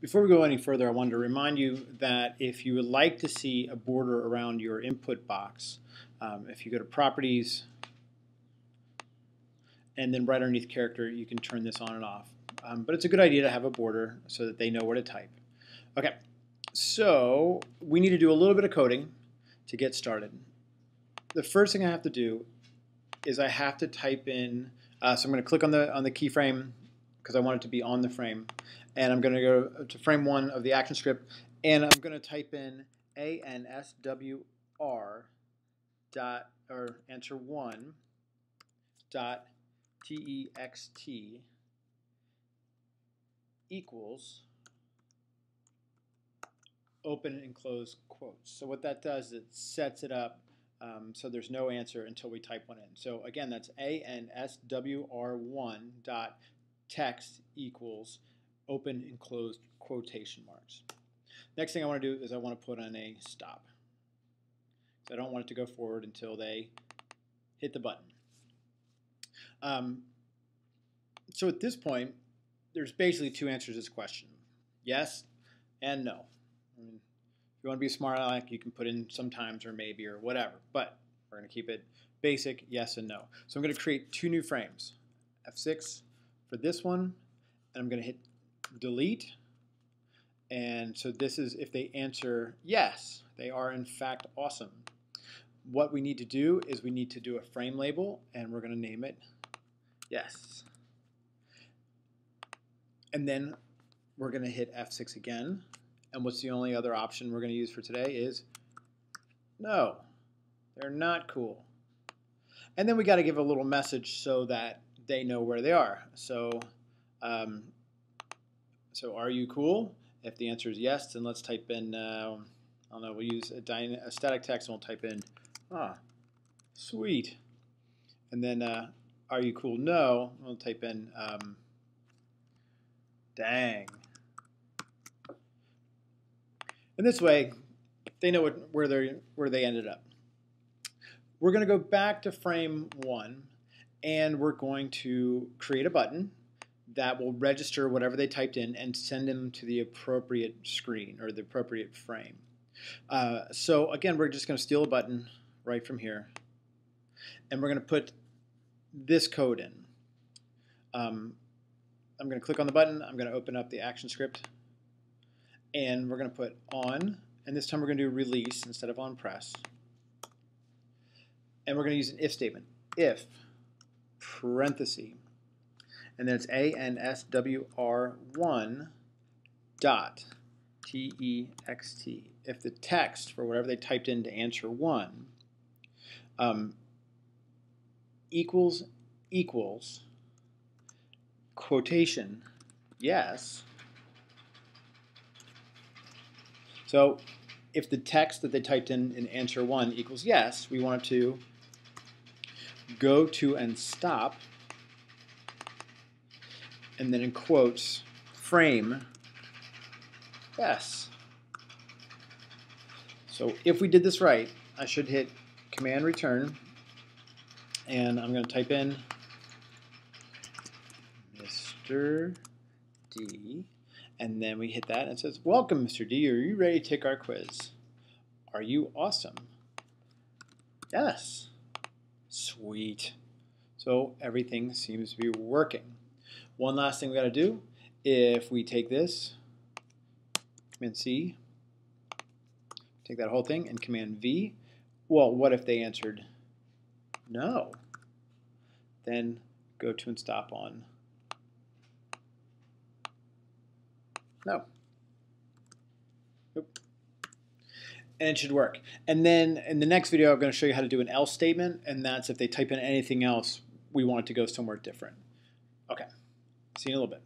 Before we go any further, I wanted to remind you that if you would like to see a border around your input box, if you go to Properties and then right underneath Character, you can turn this on and off. But it's a good idea to have a border so that they know where to type. Okay, so we need to do a little bit of coding to get started. The first thing I have to do is I have to type in, so I'm going to click on the keyframe because I want it to be on the frame. And I'm going to go to frame 1 of the action script, and I'm going to type in answr dot, or answer 1 dot text equals open and close quotes. So what that does is it sets it up so there's no answer until we type one in. So again, that's answr1 dot text equals open and closed quotation marks. Next thing I want to do is I want to put on a stop. So I don't want it to go forward until they hit the button. So at this point, there's basically two answers to this question: yes and no. I mean, if you want to be smart aleck, you can put in sometimes or maybe or whatever, but we're going to keep it basic, yes and no. So I'm going to create two new frames, F6 for this one, and I'm going to hit delete. And so this is if they answer yes, they are in fact awesome. What we need to do is we need to do a frame label, and we're going to name it yes. And then we're going to hit F6 again. And what's the only other option we're going to use for today is no, they're not cool. And then we got to give a little message so that they know where they are. So, so are you cool? If the answer is yes, then let's type in, I don't know, we'll use a static text and we'll type in, sweet. And then, are you cool? No, we'll type in, dang. And this way, they know where they ended up. We're going to go back to frame 1, and we're going to create a button that will register whatever they typed in and send them to the appropriate screen or the appropriate frame. So again, we're just going to steal a button right from here, and we're going to put this code in. I'm going to click on the button. I'm going to open up the action script, and we're going to put on, and this time we're going to do release instead of on press. And we're going to use an if statement. If, parenthesis, and then it's answr1 dot text. If the text for whatever they typed into answer 1 equals quotation yes. So if the text that they typed in answer 1 equals yes, we want it to go to and stop, and then in quotes, frame yes. So if we did this right, I should hit command return, and I'm going to type in Mr. D, and then we hit that, and it says, welcome, Mr. D. Are you ready to take our quiz? Are you awesome? Yes. Sweet. So everything seems to be working. One last thing we got to do, if we take this, Command C, take that whole thing, and Command V, well, what if they answered no? Then go to and stop on no. Nope. And it should work. And then in the next video, I'm going to show you how to do an else statement, and that's if they type in anything else, we want it to go somewhere different. Okay, see you in a little bit.